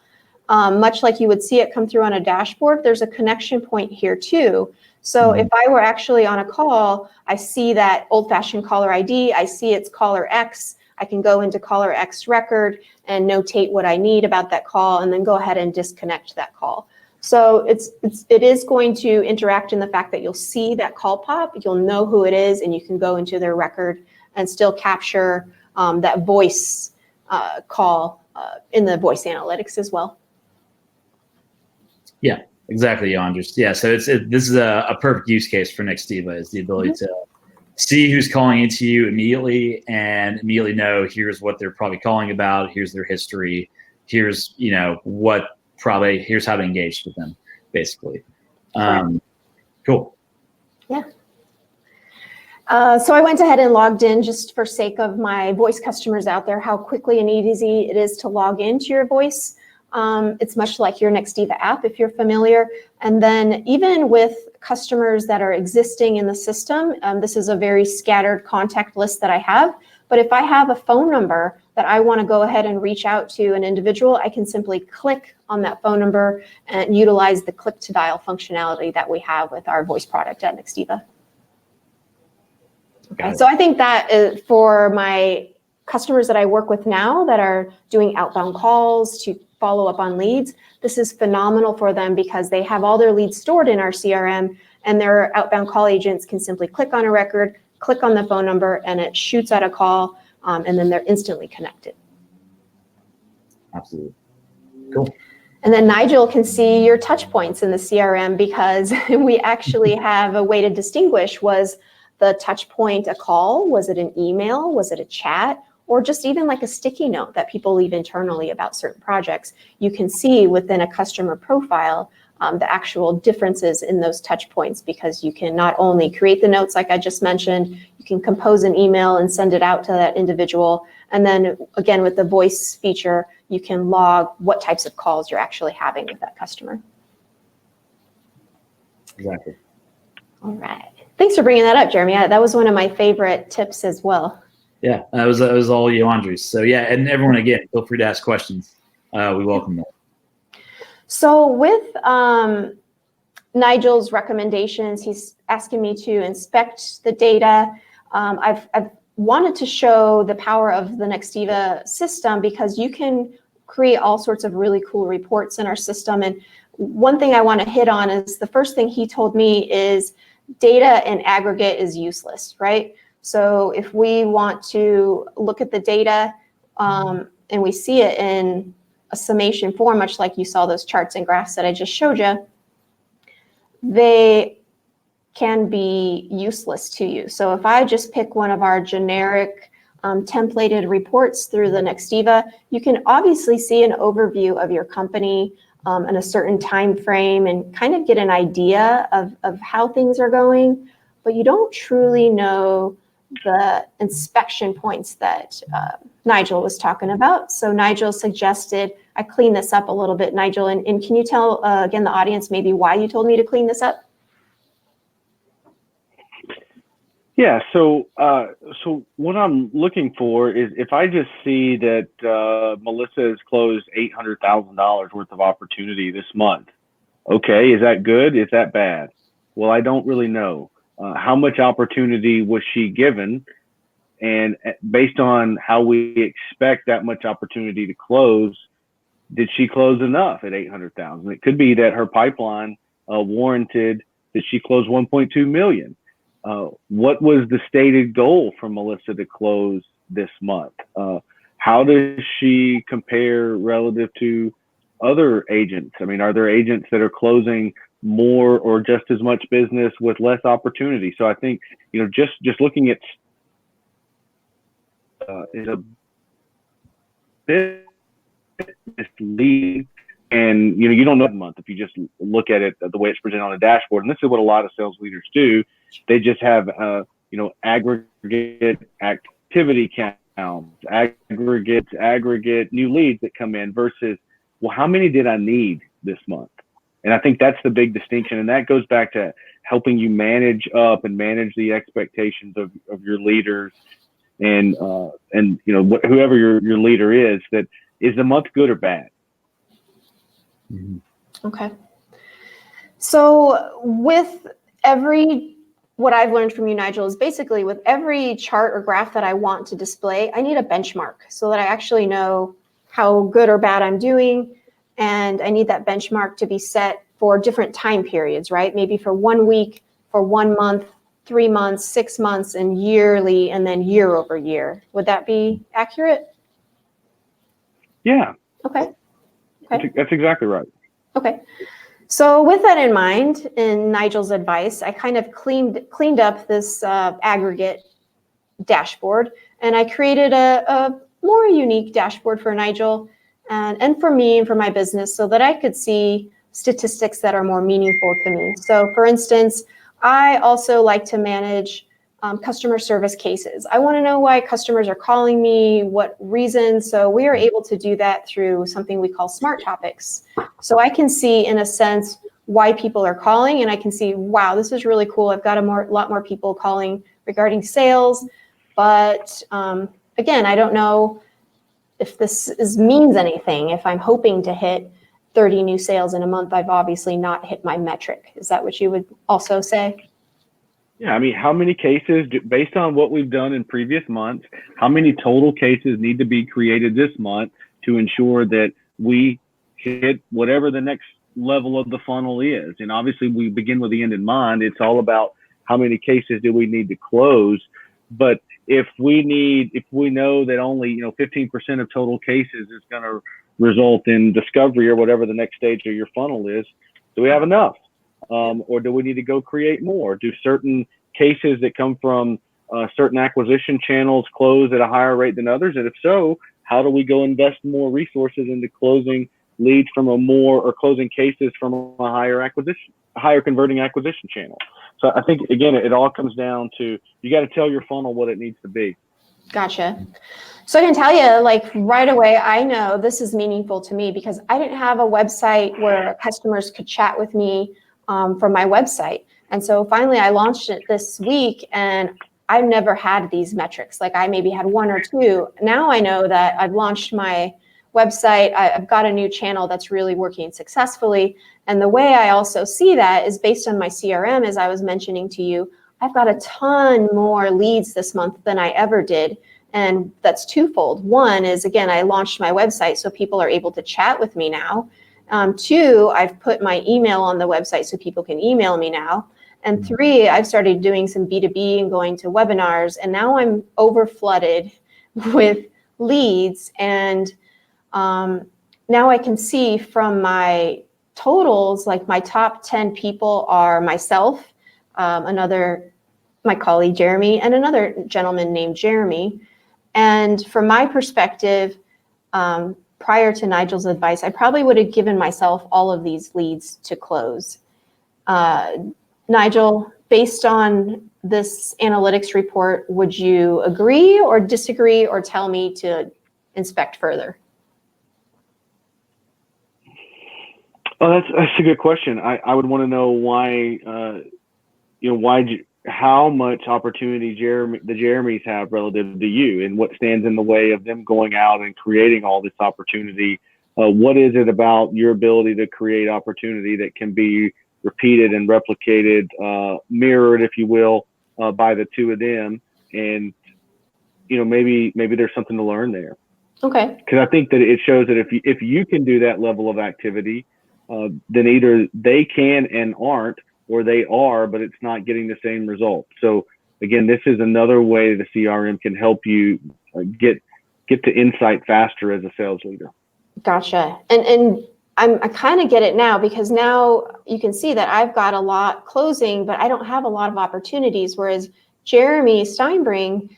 much like you would see it come through on a dashboard, there's a connection point here too. So if I were actually on a call, I see that old-fashioned caller ID, I see it's caller X, I can go into caller X record and notate what I need about that call, and then go ahead and disconnect that call. So it is going to interact in the fact that you'll see that call pop, you'll know who it is, and you can go into their record and still capture that voice call in the voice analytics as well. Yeah, exactly, Andres. Yeah, so this is a perfect use case for Nextiva, is the ability to see who's calling into you immediately and immediately know here's what they're probably calling about, here's their history, here's here's how to engage with them, basically. Cool. Yeah. So I went ahead and logged in just for sake of my voice customers out there, how quickly and easy it is to log into your voice It's much like your Nextiva app, if you're familiar. And then even with customers that are existing in the system, this is a very scattered contact list that I have. But if I have a phone number that I want to go ahead and reach out to an individual, I can simply click on that phone number and utilize the click to dial functionality that we have with our voice product at Nextiva. Okay, so I think that is for my customers that I work with now that are doing outbound calls to follow up on leads, this is phenomenal for them because they have all their leads stored in our CRM, and their outbound call agents can simply click on a record, click on the phone number, and it shoots out a call, and then they're instantly connected. Absolutely. Cool. And then Nigel can see your touch points in the CRM because we actually have a way to distinguish, was the touch point a call? Was it an email? Was it a chat? Or just even like a sticky note that people leave internally about certain projects? You can see within a customer profile the actual differences in those touch points, because you can not only create the notes like I just mentioned, you can compose an email and send it out to that individual. And then again, with the voice feature, you can log what types of calls you're actually having with that customer. Exactly. All right. Thanks for bringing that up, Jeremy. That was one of my favorite tips as well. Yeah, that was all you, Andres. So yeah, and everyone, again, feel free to ask questions. We welcome them. So with Nigel's recommendations, he's asking me to inspect the data. I've wanted to show the power of the Nextiva system because you can create all sorts of really cool reports in our system. And one thing I want to hit on is the first thing he told me is data in aggregate is useless, right? So if we want to look at the data and we see it in a summation form, much like you saw those charts and graphs that I just showed you, they can be useless to you. So if I just pick one of our generic templated reports through the Nextiva, you can obviously see an overview of your company in a certain time frame and kind of get an idea of how things are going, but you don't truly know the inspection points that Nigel was talking about. So Nigel suggested I clean this up a little bit, Nigel, and can you tell, again, the audience maybe why you told me to clean this up? Yeah, so what I'm looking for is if I just see that Melissa has closed $800,000 worth of opportunity this month, okay, is that good? Is that bad? Well, I don't really know. How much opportunity was she given? And based on how we expect that much opportunity to close, did she close enough at 800,000? It could be that her pipeline warranted that she closed 1.2 million. What was the stated goal for Melissa to close this month? How does she compare relative to other agents? I mean, are there agents that are closing more or just as much business with less opportunity? So I think, you know, just looking at is a bit misleading. And, you know, you don't know the month if you just look at it the way it's presented on a dashboard. And this is what a lot of sales leaders do. They just have, you know, aggregate activity counts, aggregate new leads that come in versus, well, how many did I need this month? And I think that's the big distinction. And that goes back to helping you manage up and manage the expectations of your leaders and you know, whoever your leader is, that is the month good or bad? Okay. So with what I've learned from you, Nigel, is basically with every chart or graph that I want to display, I need a benchmark so that I actually know how good or bad I'm doing. And I need that benchmark to be set for different time periods, right? Maybe for 1 week, for 1 month, 3 months, 6 months, and yearly, and then year over year. Would that be accurate? Yeah. Okay. That's exactly right. Okay. So with that in mind, in Nigel's advice, I kind of cleaned up this aggregate dashboard, and I created a more unique dashboard for Nigel and for me and for my business so that I could see statistics that are more meaningful to me. So for instance, I also like to manage customer service cases. I want to know why customers are calling me, what reasons. So we are able to do that through something we call smart topics. So I can see, in a sense, why people are calling, and I can see, wow, this is really cool. I've got lot more people calling regarding sales, but again, I don't know if this means anything. If I'm hoping to hit 30 new sales in a month, I've obviously not hit my metric. Is that what you would also say? Yeah, I mean, how many cases, based on what we've done in previous months, how many total cases need to be created this month to ensure that we hit whatever the next level of the funnel is? And obviously we begin with the end in mind. It's all about how many cases do we need to close. But if we know that only 15% of total cases is going to result in discovery or whatever the next stage of your funnel is, do we have enough? Or do we need to go create more? Do certain cases that come from certain acquisition channels close at a higher rate than others? And if so, how do we go invest more resources into closing leads from closing cases from a higher converting acquisition channel? So I think, again, it all comes down to, you got to tell your funnel what it needs to be. Gotcha. So I can tell you, like, right away, I know this is meaningful to me because I didn't have a website where customers could chat with me from my website. And so finally I launched it this week, and I've never had these metrics. Like, I maybe had one or two. Now I know that I've launched my website. I've got a new channel that's really working successfully. And the way I also see that is based on my CRM, as I was mentioning to you. I've got a ton more leads this month than I ever did. And that's twofold. One is, again, I launched my website, so people are able to chat with me now. Two, I've put my email on the website so people can email me now. And three, I've started doing some B2B and going to webinars. And now I'm over flooded with leads. And now I can see from my totals, like my top 10 people are myself, my colleague Jeremy, and another gentleman named Jeremy. And from my perspective, prior to Nigel's advice, I probably would have given myself all of these leads to close. Nigel, based on this analytics report, would you agree or disagree, or tell me to inspect further? Oh, that's a good question. I would want to know why, how much opportunity the Jeremys have relative to you, and what stands in the way of them going out and creating all this opportunity. What is it about your ability to create opportunity that can be repeated and replicated, mirrored, if you will, by the two of them? And, maybe there's something to learn there. Okay. Because I think that it shows that if you can do that level of activity, then either they can and aren't, or they are, but it's not getting the same result. So again, this is another way the CRM can help you get to insight faster as a sales leader. Gotcha. And I kind of get it now, because now you can see that I've got a lot closing, but I don't have a lot of opportunities. Whereas Jeremy Steinbring,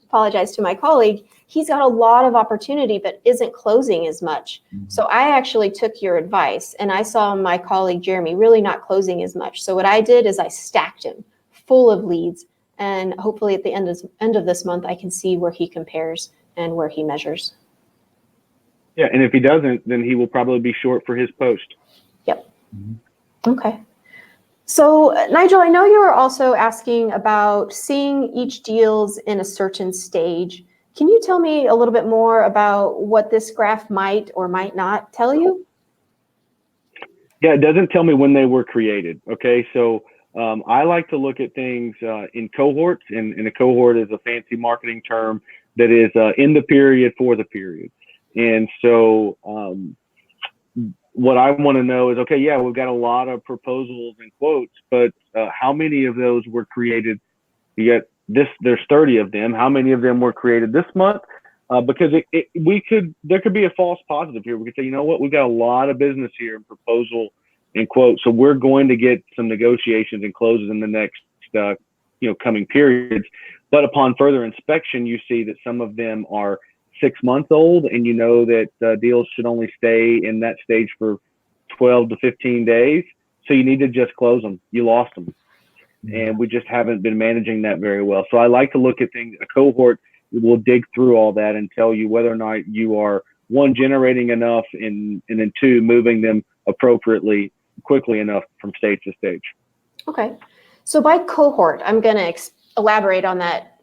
apologize to my colleague, he's got a lot of opportunity, but isn't closing as much. So I actually took your advice, and I saw my colleague Jeremy really not closing as much. So what I did is I stacked him full of leads, and hopefully at the end of this month, I can see where he compares and where he measures. Yeah, and if he doesn't, then he will probably be short for his post. Yep. Okay. So Nigel, I know you were also asking about seeing each deals in a certain stage. Can you tell me a little bit more about what this graph might or might not tell you? Yeah, it doesn't tell me when they were created. Okay, so I like to look at things in cohorts, and a cohort is a fancy marketing term that is in the period for the period. And so what I want to know is, okay, yeah, we've got a lot of proposals and quotes, but how many of those were created? You got there's 30 of them. How many of them were created this month? Because there could be a false positive here. We could say, you know what, we've got a lot of business here in proposal and quote, so we're going to get some negotiations and closes in the next coming periods. But upon further inspection, you see that some of them are 6 months old, and you know that deals should only stay in that stage for 12 to 15 days. So you need to just close them. You lost them. and we just haven't been managing that very well. So I like to look at things. A cohort will dig through all that and tell you whether or not you are, one, generating enough, and then two, moving them appropriately, quickly enough from stage to stage. Okay. So by cohort, I'm going to elaborate on that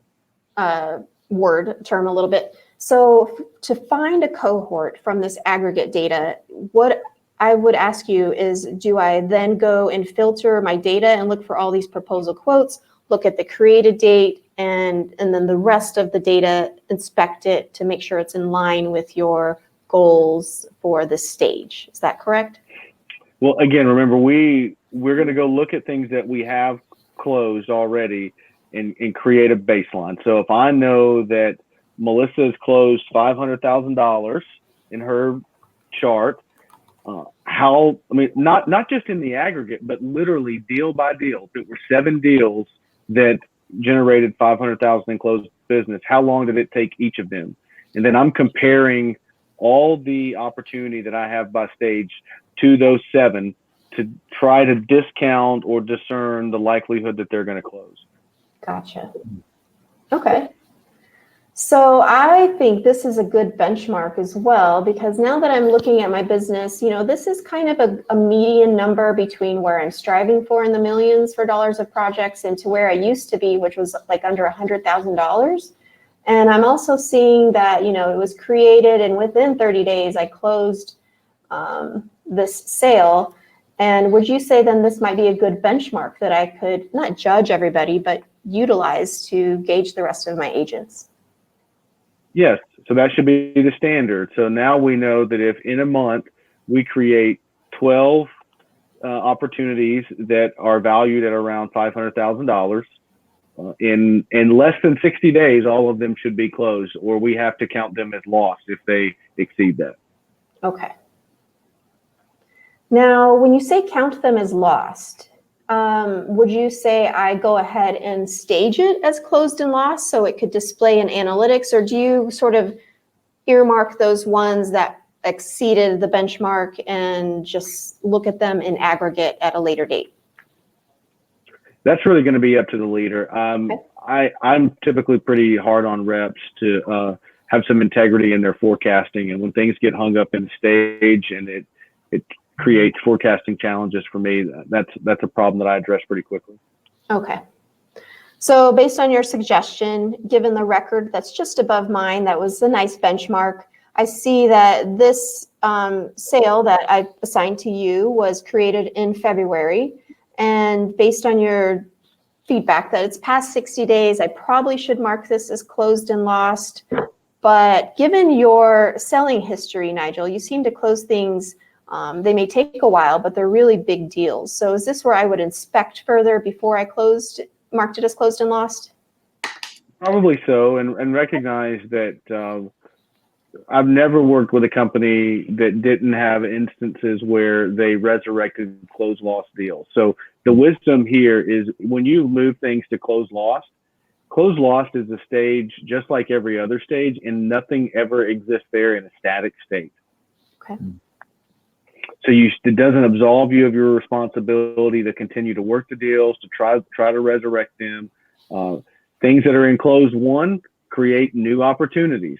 term a little bit. So to find a cohort from this aggregate data, what I would ask you is, do I then go and filter my data and look for all these proposal quotes, look at the created date, and then the rest of the data, inspect it to make sure it's in line with your goals for the stage? Is that correct? Well, again, remember, we're going to go look at things that we have closed already and create a baseline. So if I know that Melissa has closed $500,000 in her chart, not just in the aggregate, but literally deal by deal. If it were 7 deals that generated $500,000 in closed business, how long did it take each of them? And then I'm comparing all the opportunity that I have by stage to those 7 to try to discount or discern the likelihood that they're going to close. Gotcha. Okay. So I think this is a good benchmark as well, because now that I'm looking at my business, this is kind of a median number between where I'm striving for in the millions for dollars of projects and to where I used to be, which was like under $100,000. And I'm also seeing that, it was created and within 30 days, I closed this sale. And would you say then this might be a good benchmark that I could not judge everybody, but utilize to gauge the rest of my agents? Yes, so that should be the standard. So now we know that if in a month we create 12 opportunities that are valued at around $500,000, in less than 60 days, all of them should be closed, or we have to count them as lost if they exceed that. Okay. Now, when you say count them as lost, would you say I go ahead and stage it as closed and lost so it could display in analytics, or do you sort of earmark those ones that exceeded the benchmark and just look at them in aggregate at a later date? That's really going to be up to the leader. Okay. I'm typically pretty hard on reps to have some integrity in their forecasting, and when things get hung up in stage and it creates forecasting challenges for me, that's a problem that I address pretty quickly. Okay. So based on your suggestion, given the record that's just above mine, that was a nice benchmark. I see that this sale that I assigned to you was created in February. And based on your feedback that it's past 60 days, I probably should mark this as closed and lost. But given your selling history, Nigel, you seem to close things. They may take a while, but they're really big deals. So is this where I would inspect further before I marked it as closed and lost? Probably so, and recognize that I've never worked with a company that didn't have instances where they resurrected closed lost deals. So the wisdom here is when you move things to closed lost is a stage just like every other stage, and nothing ever exists there in a static state. Okay. So it doesn't absolve you of your responsibility to continue to work the deals, to try to resurrect them. Things that are in closed one create new opportunities.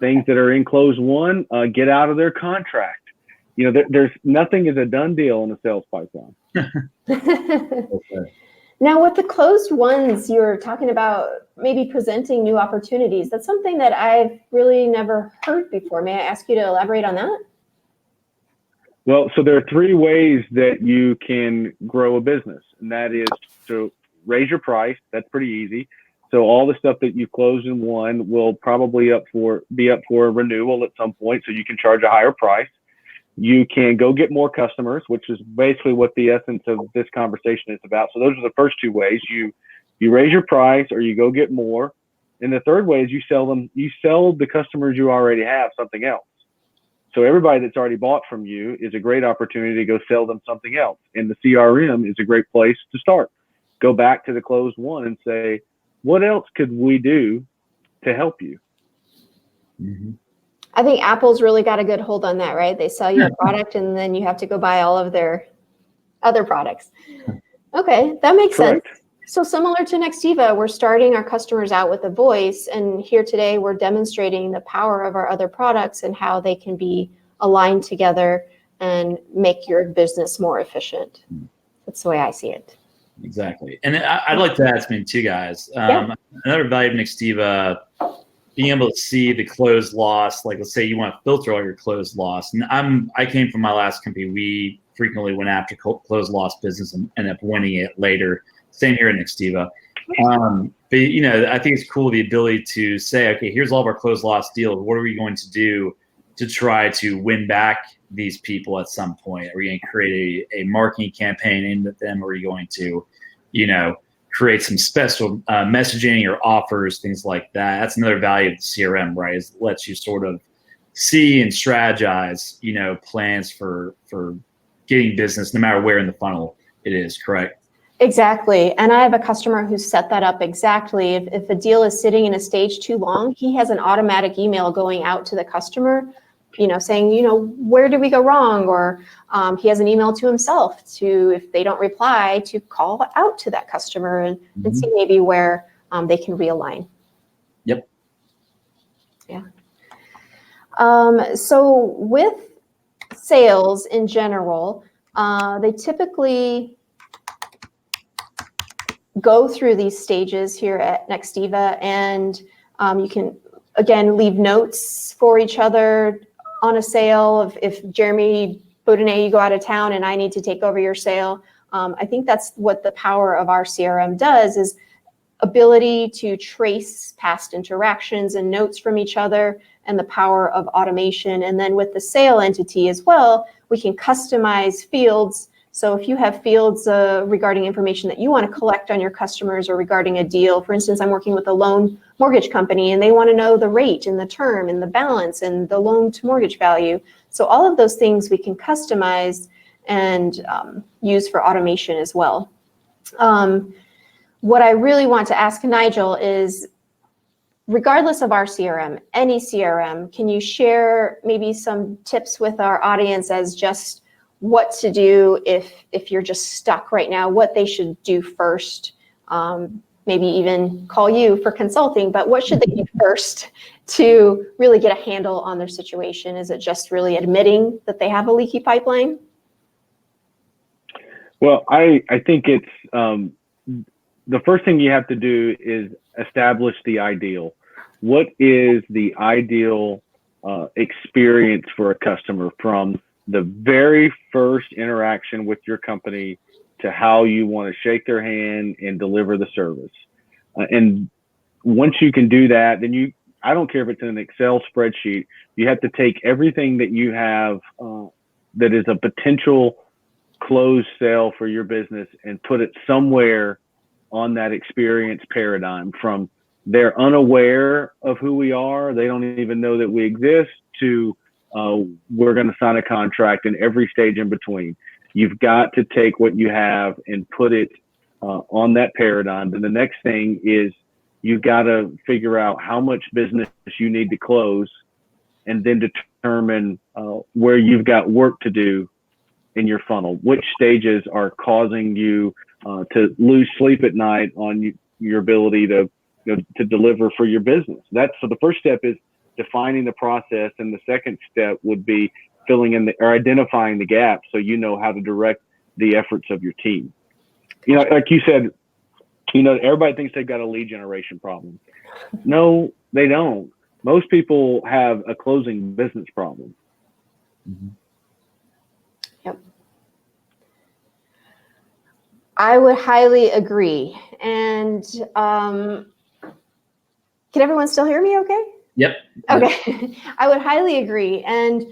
Things that are in closed one get out of their contract. There's nothing is a done deal in a sales pipeline. Okay. Now, with the closed ones, you're talking about maybe presenting new opportunities. That's something that I've really never heard before. May I ask you to elaborate on that? Well, so there are 3 ways that you can grow a business, and that is to raise your price. That's pretty easy. So all the stuff that you closed in one will probably be up for a renewal at some point, so you can charge a higher price. You can go get more customers, which is basically what the essence of this conversation is about. So those are the first 2 ways. You raise your price, or you go get more. And the third way is you sell the customers you already have something else. So everybody that's already bought from you is a great opportunity to go sell them something else. And the CRM is a great place to start. Go back to the closed one and say, what else could we do to help you? Mm-hmm. I think Apple's really got a good hold on that, right? They sell you a product and then you have to go buy all of their other products. Okay, that makes Correct. sense. So similar to Nextiva, we're starting our customers out with a voice, and here today we're demonstrating the power of our other products and how they can be aligned together and make your business more efficient. That's the way I see it. Exactly. And I'd like to ask me too, guys. Another value of Nextiva, being able to see the closed loss, like let's say you want to filter all your closed loss. And I came from my last company. We frequently went after closed loss business and ended up winning it later. Same here at Nextiva. But I think it's cool, the ability to say, okay, here's all of our closed loss deals. What are we going to do to try to win back these people at some point? Are we going to create a marketing campaign aimed at them? Or are you going to, create some special messaging or offers, things like that? That's another value of the CRM, right? Is it lets you sort of see and strategize, plans for getting business no matter where in the funnel it is, correct? Exactly. And I have a customer who set that up exactly. If a deal is sitting in a stage too long, he has an automatic email going out to the customer, saying, where did we go wrong? Or he has an email to himself to, if they don't reply, to call out to that customer and see maybe where they can realign. Yep. Yeah. So with sales in general, they typically go through these stages here at Nextiva, and you can, again, leave notes for each other on a sale. If Jeremy Boudinais, you go out of town and I need to take over your sale, I think that's what the power of our CRM does, is ability to trace past interactions and notes from each other, and the power of automation. And then with the sale entity as well, we can customize fields. So if you have fields regarding information that you want to collect on your customers or regarding a deal, for instance, I'm working with a loan mortgage company and they want to know the rate and the term and the balance and the loan to mortgage value. So all of those things we can customize and use for automation as well. What I really want to ask Nigel is, regardless of our CRM, any CRM, can you share maybe some tips with our audience as just what to do if you're just stuck right now, what they should do first, maybe even call you for consulting, but what should they do first to really get a handle on their situation? Is it just really admitting that they have a leaky pipeline? Well, I think it's the first thing you have to do is establish the ideal. What is the ideal experience for a customer from the very first interaction with your company to how you want to shake their hand and deliver the service? And once you can do that, then I don't care if it's in an Excel spreadsheet, you have to take everything that you have that is a potential closed sale for your business and put it somewhere on that experience paradigm, from they're unaware of who we are, they don't even know that we exist, to we're going to sign a contract, and every stage in between. You've got to take what you have and put it on that paradigm. Then the next thing is you've got to figure out how much business you need to close, and then determine where you've got work to do in your funnel. Which stages are causing you to lose sleep at night on your ability to deliver for your business. So the first step is defining the process, and the second step would be filling in or identifying the gaps so you know how to direct the efforts of your team. Like you said, everybody thinks they've got a lead generation problem. No, they don't. Most people have a closing business problem. Mm-hmm. Yep. I would highly agree. And can everyone still hear me okay? Yep. Okay. I would highly agree. And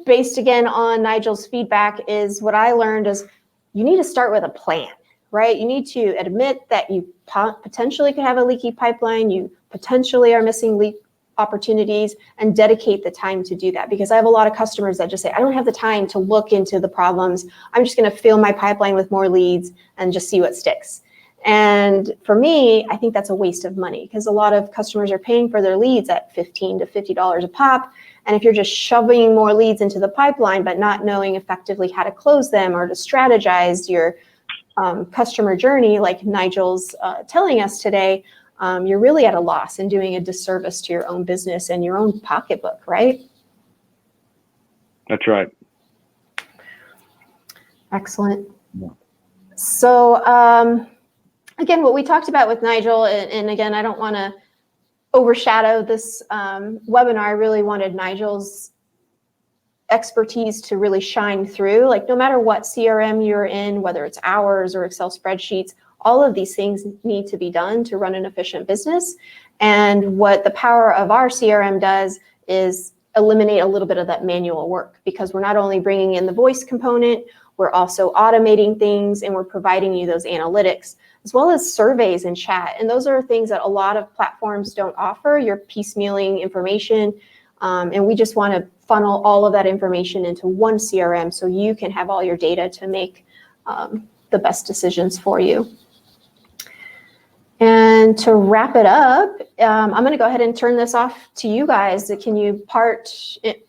based again on Nigel's feedback, is what I learned is you need to start with a plan, right? You need to admit that you potentially could have a leaky pipeline. You potentially are missing leak opportunities, and dedicate the time to do that. Because I have a lot of customers that just say, I don't have the time to look into the problems. I'm just going to fill my pipeline with more leads and just see what sticks. And for me, I think that's a waste of money, because a lot of customers are paying for their leads at $15 to $50 a pop. And if you're just shoving more leads into the pipeline, but not knowing effectively how to close them or to strategize your customer journey, like Nigel's telling us today, you're really at a loss and doing a disservice to your own business and your own pocketbook, right? That's right. Excellent. Yeah. So again, what we talked about with Nigel, and again, I don't want to overshadow this webinar. I really wanted Nigel's expertise to really shine through. Like, no matter what CRM you're in, whether it's ours or Excel spreadsheets, all of these things need to be done to run an efficient business. And what the power of our CRM does is eliminate a little bit of that manual work, because we're not only bringing in the voice component, we're also automating things, and we're providing you those analytics, as well as surveys and chat. And those are things that a lot of platforms don't offer. You're piecemealing information, and we just want to funnel all of that information into one CRM so you can have all your data to make the best decisions for you. And to wrap it up, I'm going to go ahead and turn this off to you guys. Can you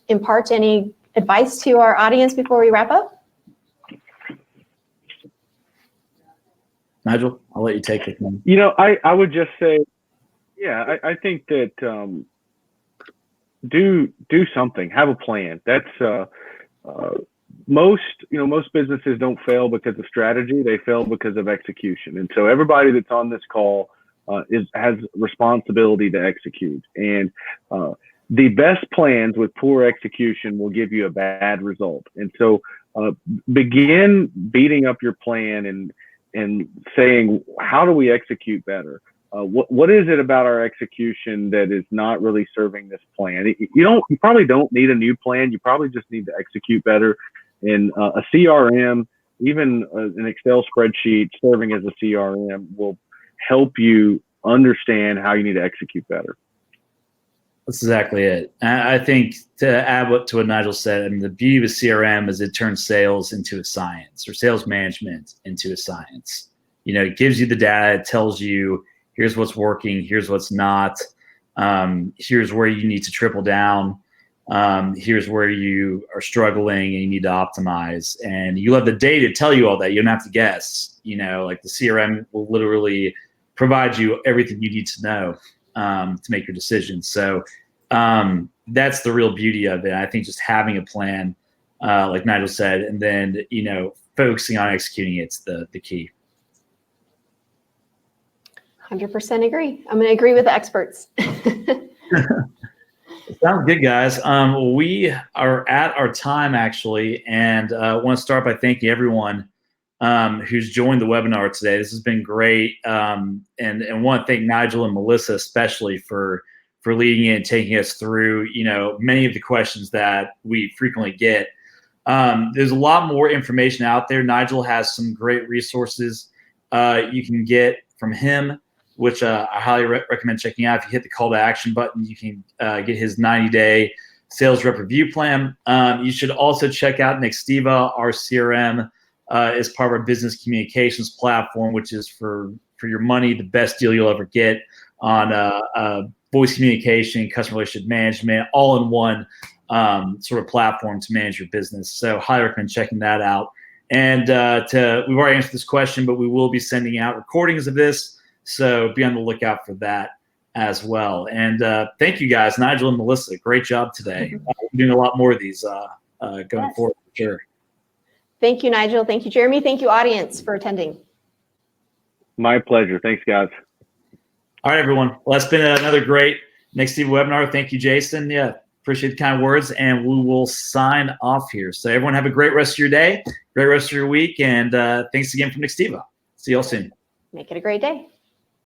impart any advice to our audience before we wrap up? Nigel, I'll let you take it. You know, I would just say, yeah, I think that do something, have a plan. That's most businesses don't fail because of strategy; they fail because of execution. And so everybody that's on this call has responsibility to execute. And the best plans with poor execution will give you a bad result. And so begin beating up your plan and saying, how do we execute better? What is it about our execution that is not really serving this plan? You probably don't need a new plan. You probably just need to execute better. And a CRM, even an Excel spreadsheet serving as a CRM, will help you understand how you need to execute better. That's exactly it. I think to add to what Nigel said, I mean, the beauty of a CRM is it turns sales into a science, or sales management into a science. You know, it gives you the data, it tells you, here's what's working, here's what's not, here's where you need to triple down, here's where you are struggling and you need to optimize. And you have the data to tell you all that. You don't have to guess. You know, like the CRM will literally provide you everything you need to know to make your decisions. So that's the real beauty of it. I think just having a plan, like Nigel said, and then, you know, focusing on executing it's the key. 100% agree. I'm going to agree with the experts. Sounds good, guys. We are at our time, actually, and I want to start by thanking everyone who's joined the webinar today. This has been great, and want to thank Nigel and Melissa especially for leading it and taking us through, you know, many of the questions that we frequently get. There's a lot more information out there. Nigel has some great resources you can get from him, which I highly recommend checking out. If you hit the call to action button, you can get his 90-day sales rep review plan. You should also check out Nextiva. Our CRM is part of our business communications platform, which is for your money, the best deal you'll ever get on voice communication, customer relationship management, all in one sort of platform to manage your business. So highly recommend checking that out. And we've already answered this question, but we will be sending out recordings of this. So be on the lookout for that as well. And thank you guys, Nigel and Melissa. Great job today. We're doing a lot more of these going forward for sure. Thank you, Nigel. Thank you, Jeremy. Thank you, audience, for attending. My pleasure. Thanks, guys. All right, everyone. Well, that's been another great Nextiva webinar. Thank you, Jason. Yeah, appreciate the kind words. And we will sign off here. So everyone have a great rest of your day, great rest of your week. And thanks again from Nextiva. See you all soon. Make it a great day.